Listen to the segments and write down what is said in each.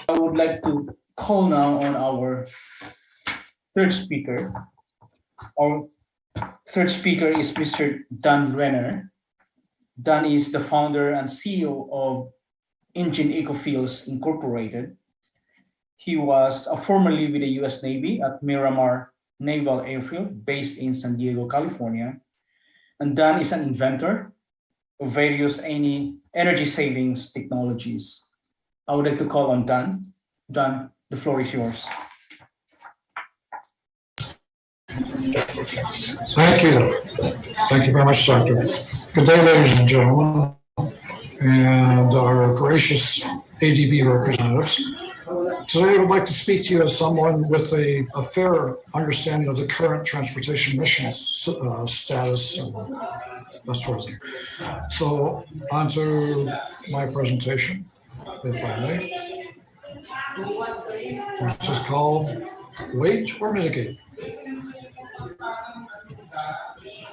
I would like to call now on our third speaker. Our third speaker is Mr. Dan Renner. Dan is the founder and CEO of Engine Ecofuels Incorporated. He was formerly with the U.S. Navy at Miramar Naval Airfield based in San Diego, California. And Dan is an inventor of various energy savings technologies. I would like to call on Dan. Dan, the floor is yours. Thank you. Thank you very much, Doctor. Good day, ladies and gentlemen, and our gracious ADB representatives. Today, I would like to speak to you as someone with a fair understanding of the current transportation missions status and that sort of thing. So, on to my presentation, if I may. Which is called Wait or Mitigate.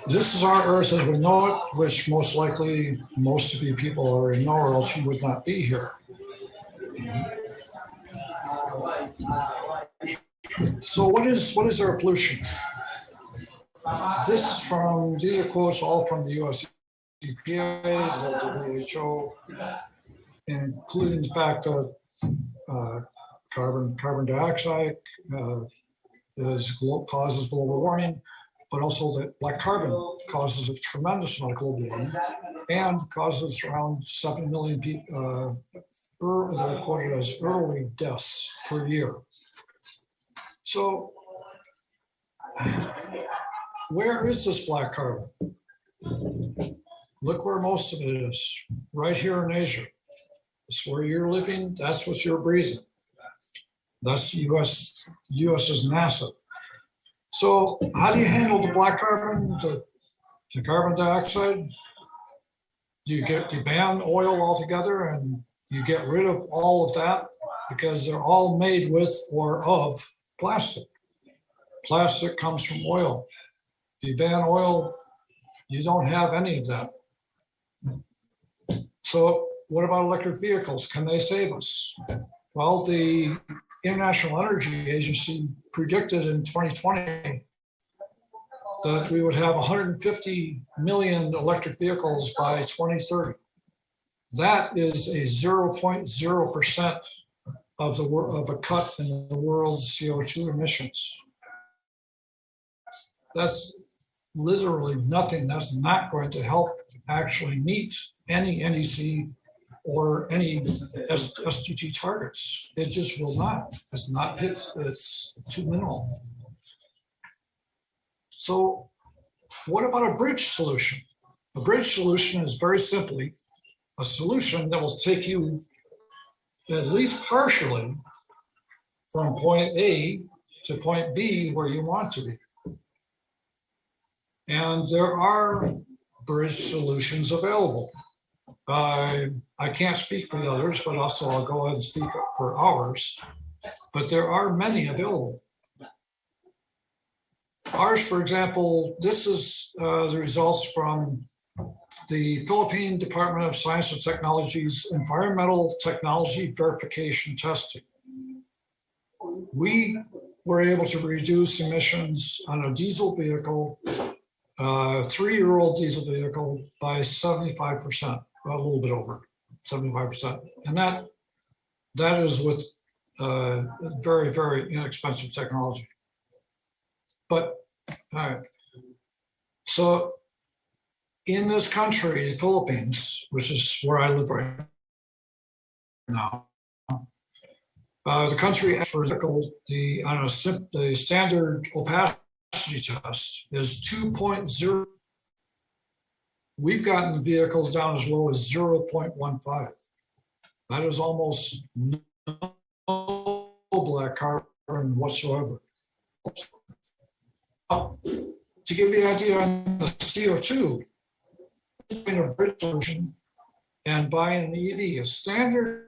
This is our Earth as we know it, which most likely most of you people already know, or else you would not be here. So what is air pollution? These are quotes all from the US EPA, the WHO, including the fact that carbon dioxide causes global warming, but also that black carbon causes a tremendous amount of global warming and causes around 7 million people, they're quoted as early deaths per year. So, where is this black carbon? Look where most of it is, right here in Asia. It's where you're living, that's what you're breathing. That's US's NASA. So how do you handle the black carbon, the carbon dioxide? Do you ban oil altogether and you get rid of all of that? Because they're all made with or of plastic. Plastic comes from oil. If you ban oil, you don't have any of that. So what about electric vehicles? Can they save us? Well, the International Energy Agency predicted in 2020 that we would have 150 million electric vehicles by 2030. That is a 0.0% of a cut in the world's CO2 emissions. That's literally nothing. That's not going to help actually meet any NEC or any SDG targets. It just will not. It's too minimal. So what about a bridge solution? A bridge solution is very simply a solution that will take you at least partially from point A to point B where you want to be. And there are bridge solutions available. I can't speak for the others, but also I'll go ahead and speak for ours. But there are many available. Ours, for example, this is the results from the Philippine Department of Science and Technology's Environmental Technology Verification Testing. We were able to reduce emissions on a diesel vehicle, 3-year-old diesel vehicle, by 75%, a little bit over 75%. And that is with very, very inexpensive technology. But, all right. So in this country, the Philippines, which is where I live right now, the country for the standard opacity test is 2.0. We've gotten vehicles down as low as 0.15. That is almost no black carbon whatsoever. To give you an idea on the CO2, in a bridge solution and buying an EV, a standard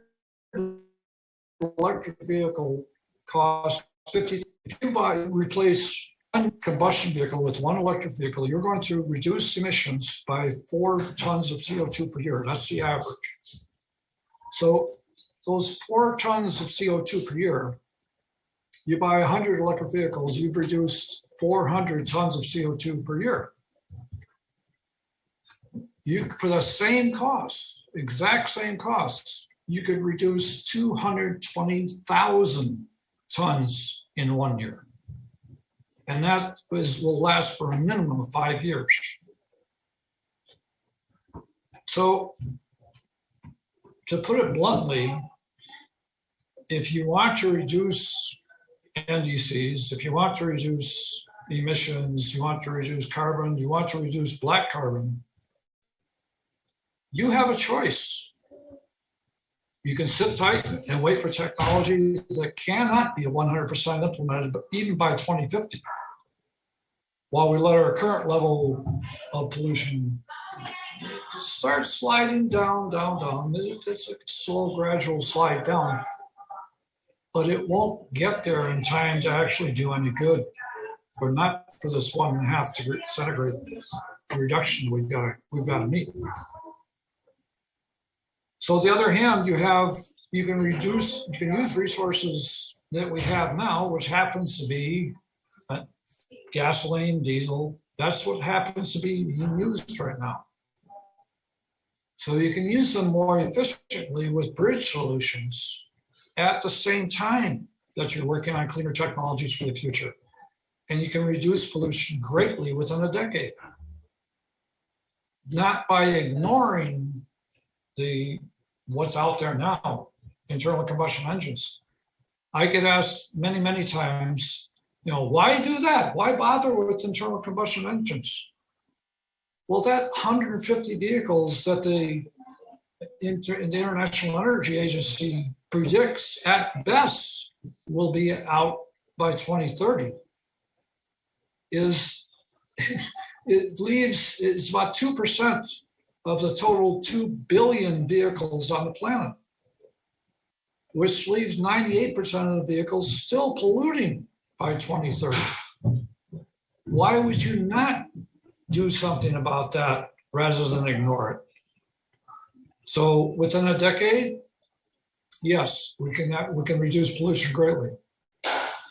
electric vehicle costs $50. If you replace one combustion vehicle with one electric vehicle, you're going to reduce emissions by 4 tons of CO2 per year. That's the average. So those 4 tons of CO2 per year, you buy 100 electric vehicles, you've reduced 400 tons of CO2 per year. You, for the same cost, exact same costs, you could reduce 220,000 tons in 1 year. And that will last for a minimum of 5 years. So, to put it bluntly, if you want to reduce NDCs, if you want to reduce emissions, you want to reduce carbon, you want to reduce black carbon, you have a choice. You can sit tight and wait for technology that cannot be 100% implemented, but even by 2050, while we let our current level of pollution start sliding down, down, down. It's a slow, gradual slide down, but it won't get there in time to actually do any good for this 1.5 degree centigrade reduction we've got to meet. So on the other hand, you can use resources that we have now, which happens to be gasoline, diesel. That's what happens to be being used right now. So you can use them more efficiently with bridge solutions at the same time that you're working on cleaner technologies for the future. And you can reduce pollution greatly within a decade. Not by ignoring what's out there now, internal combustion engines. I get asked many, many times, why do that? Why bother with internal combustion engines? Well, that 150 vehicles that the International Energy Agency predicts at best will be out by 2030 it's about 2% of the total 2 billion vehicles on the planet, which leaves 98% of the vehicles still polluting by 2030. Why would you not do something about that rather than ignore it? So within a decade, yes, we can reduce pollution greatly,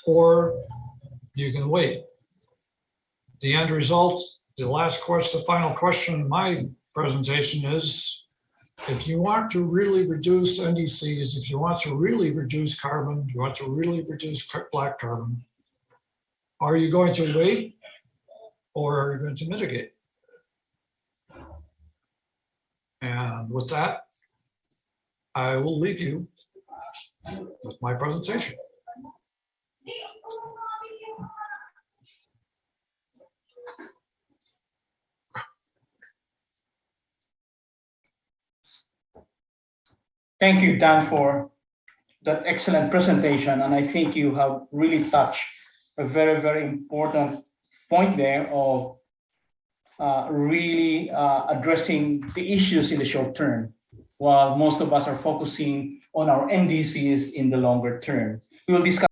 or you can wait. The end result, the final question in my presentation is, if you want to really reduce NDCs, if you want to really reduce carbon, you want to really reduce black carbon, are you going to wait or are you going to mitigate? And with that, I will leave you with my presentation. Thank you, Dan, for that excellent presentation. And I think you have really touched a very, very important point there of really addressing the issues in the short term, while most of us are focusing on our NDCs in the longer term. We will discuss